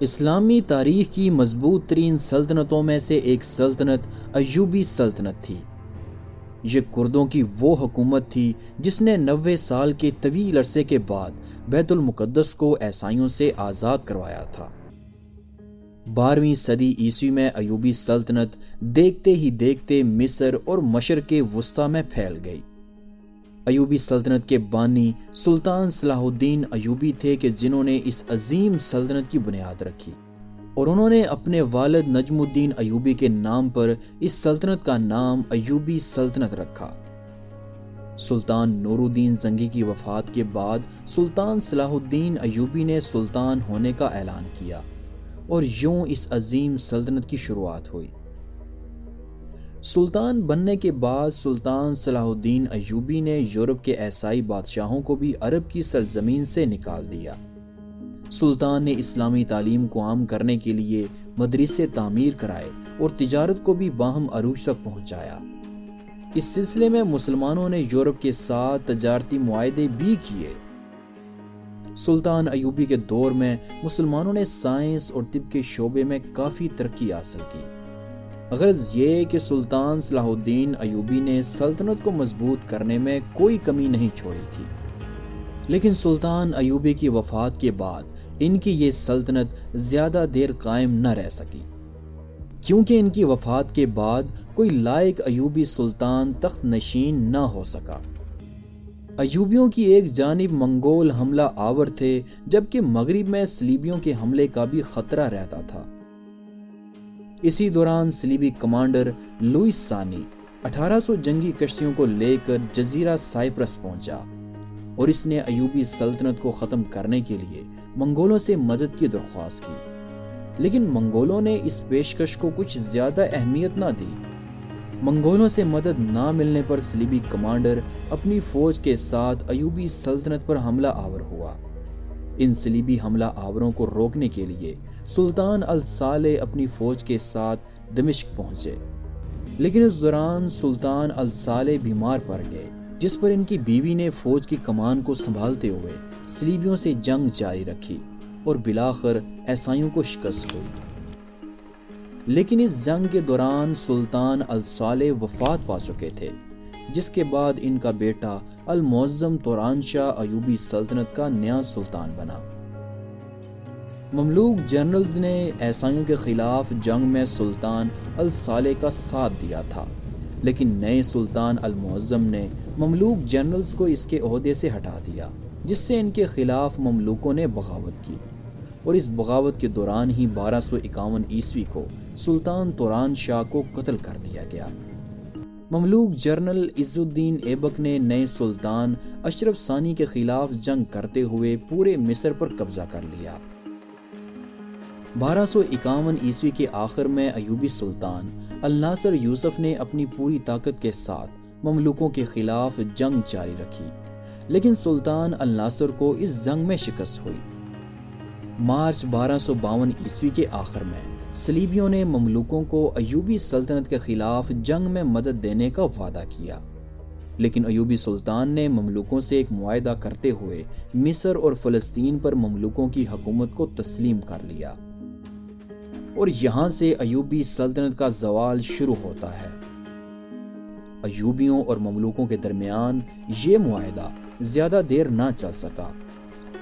اسلامی تاریخ کی مضبوط ترین سلطنتوں میں سے ایک سلطنت ایوبی سلطنت تھی۔ یہ کردوں کی وہ حکومت تھی جس نے 90 سال کے طویل عرصے کے بعد بیت المقدس کو عیسائیوں سے آزاد کروایا تھا۔ 12ویں صدی عیسوی میں ایوبی سلطنت دیکھتے ہی دیکھتے مصر اور مشرق وسطیٰ میں پھیل گئی۔ ایوبی سلطنت کے بانی سلطان صلاح الدین ایوبی تھے کہ جنہوں نے اس عظیم سلطنت کی بنیاد رکھی، اور انہوں نے اپنے والد نجم الدین ایوبی کے نام پر اس سلطنت کا نام ایوبی سلطنت رکھا۔ سلطان نور الدین زنگی کی وفات کے بعد سلطان صلاح الدین ایوبی نے سلطان ہونے کا اعلان کیا، اور یوں اس عظیم سلطنت کی شروعات ہوئی۔ سلطان بننے کے بعد سلطان صلاح الدین ایوبی نے یورپ کے عیسائی بادشاہوں کو بھی عرب کی سرزمین سے نکال دیا۔ سلطان نے اسلامی تعلیم کو عام کرنے کے لیے مدرسے تعمیر کرائے اور تجارت کو بھی باہم عروج تک پہنچایا۔ اس سلسلے میں مسلمانوں نے یورپ کے ساتھ تجارتی معاہدے بھی کیے۔ سلطان ایوبی کے دور میں مسلمانوں نے سائنس اور طب کے شعبے میں کافی ترقی حاصل کی۔ غرض یہ کہ سلطان صلاح الدین ایوبی نے سلطنت کو مضبوط کرنے میں کوئی کمی نہیں چھوڑی تھی، لیکن سلطان ایوبی کی وفات کے بعد ان کی یہ سلطنت زیادہ دیر قائم نہ رہ سکی، کیونکہ ان کی وفات کے بعد کوئی لائق ایوبی سلطان تخت نشین نہ ہو سکا۔ ایوبیوں کی ایک جانب منگول حملہ آور تھے، جبکہ مغرب میں صلیبیوں کے حملے کا بھی خطرہ رہتا تھا۔ اسی دوران صلیبی کمانڈر لوئس ثانی 1800 جنگی کشتیوں کو لے کر جزیرہ سائپرس پہنچا، اور اس نے ایوبی سلطنت کو ختم کرنے کے لیے منگولوں سے مدد کی درخواست کی، لیکن منگولوں نے اس پیشکش کو کچھ زیادہ اہمیت نہ دی۔ منگولوں سے مدد نہ ملنے پر صلیبی کمانڈر اپنی فوج کے ساتھ ایوبی سلطنت پر حملہ آور ہوا۔ ان صلیبی حملہ آوروں کو روکنے کے لیے سلطان الصالح اپنی فوج کے ساتھ دمشق پہنچے، لیکن اس دوران سلطان الصالح بیمار پڑ گئے، جس پر ان کی بیوی نے فوج کی کمان کو سنبھالتے ہوئے صلیبیوں سے جنگ جاری رکھی اور بالآخر عیسائیوں کو شکست ہوئی۔ لیکن اس جنگ کے دوران سلطان الصالح وفات پا چکے تھے، جس کے بعد ان کا بیٹا المعظم توران شاہ ایوبی سلطنت کا نیا سلطان بنا۔ مملوک جنرلز نے عیسائیوں کے خلاف جنگ میں سلطان الصالح کا ساتھ دیا تھا، لیکن نئے سلطان المعظم نے مملوک جنرلز کو اس کے عہدے سے ہٹا دیا، جس سے ان کے خلاف مملوکوں نے بغاوت کی، اور اس بغاوت کے دوران ہی 1251 عیسوی کو سلطان توران شاہ کو قتل کر دیا گیا۔ مملوک جنرل عز الدین ایبک نے نئے سلطان اشرف ثانی کے خلاف جنگ کرتے ہوئے پورے مصر پر قبضہ کر لیا۔ 1251 عیسوی کے آخر میں ایوبی سلطان الناصر یوسف نے اپنی پوری طاقت کے ساتھ مملوکوں کے خلاف جنگ جاری رکھی، لیکن سلطان الناصر کو اس جنگ میں شکست ہوئی۔ مارچ 1252 عیسوی کے آخر میں صلیبیوں نے مملوکوں کو ایوبی سلطنت کے خلاف جنگ میں مدد دینے کا وعدہ کیا، لیکن ایوبی سلطان نے مملوکوں سے ایک معاہدہ کرتے ہوئے مصر اور فلسطین پر مملوکوں کی حکومت کو تسلیم کر لیا، اور یہاں سے ایوبی سلطنت کا زوال شروع ہوتا ہے۔ ایوبیوں اور مملوکوں کے درمیان یہ معاہدہ زیادہ دیر نہ چل سکا،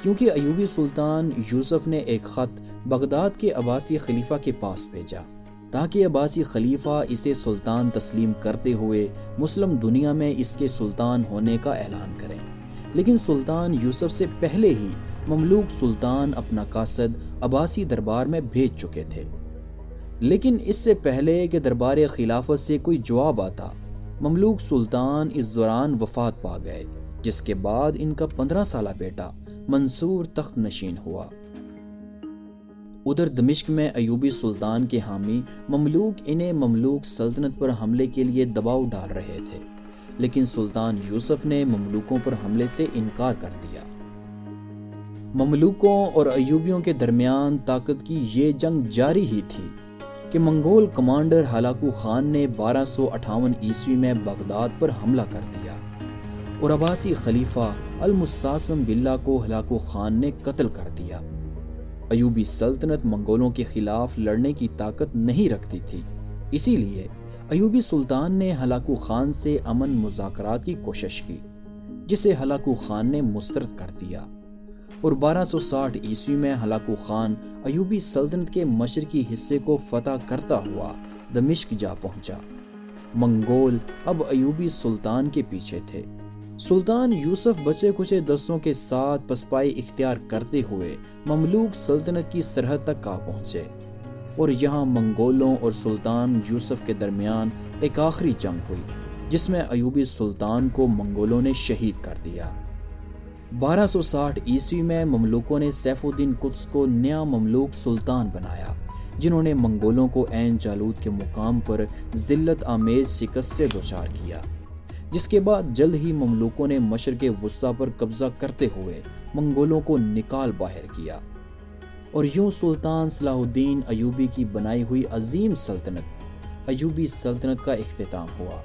کیونکہ ایوبی سلطان یوسف نے ایک خط بغداد کے عباسی خلیفہ کے پاس بھیجا تاکہ عباسی خلیفہ اسے سلطان تسلیم کرتے ہوئے مسلم دنیا میں اس کے سلطان ہونے کا اعلان کریں، لیکن سلطان یوسف سے پہلے ہی مملوک سلطان اپنا قاصد عباسی دربار میں بھیج چکے تھے۔ لیکن اس سے پہلے کہ دربار خلافت سے کوئی جواب آتا، مملوک سلطان اس دوران وفات پا گئے، جس کے بعد ان کا 15 سالہ بیٹا منصور تخت نشین ہوا۔ ادھر دمشق میں ایوبی سلطان کے حامی مملوک انہیں مملوک سلطنت پر حملے کے لیے دباؤ ڈال رہے تھے، لیکن سلطان یوسف نے مملوکوں پر حملے سے انکار کر دیا۔ مملوکوں اور ایوبیوں کے درمیان طاقت کی یہ جنگ جاری ہی تھی کہ منگول کمانڈر ہلاکو خان نے 1258 عیسوی میں بغداد پر حملہ کر دیا، اور عباسی خلیفہ المستعصم باللہ کو ہلاکو خان نے قتل کر دیا۔ ایوبی سلطنت منگولوں کے خلاف لڑنے کی طاقت نہیں رکھتی تھی، اسی لیے ایوبی سلطان نے ہلاکو خان سے امن مذاکرات کی کوشش کی، جسے ہلاکو خان نے مسترد کر دیا، اور 1260 عیسوی میں ہلاکو خان ایوبی سلطنت کے مشرقی حصے کو فتح کرتا ہوا دمشق جا پہنچا۔ منگول اب ایوبی سلطان کے پیچھے تھے۔ سلطان یوسف بچے کچے دستوں کے ساتھ پسپائی اختیار کرتے ہوئے مملوک سلطنت کی سرحد تک آ پہنچے، اور یہاں منگولوں اور سلطان یوسف کے درمیان ایک آخری جنگ ہوئی، جس میں ایوبی سلطان کو منگولوں نے شہید کر دیا۔ 1260 عیسوی میں مملوکوں نے سیف الدین قدس کو نیا مملوک سلطان بنایا، جنہوں نے منگولوں کو عین جالوت کے مقام پر ذلت آمیز شکست سے دوچار کیا، جس کے بعد جلد ہی مملوکوں نے مشرق وسطیٰ پر قبضہ کرتے ہوئے منگولوں کو نکال باہر کیا، اور یوں سلطان صلاح الدین ایوبی کی بنائی ہوئی عظیم سلطنت ایوبی سلطنت کا اختتام ہوا۔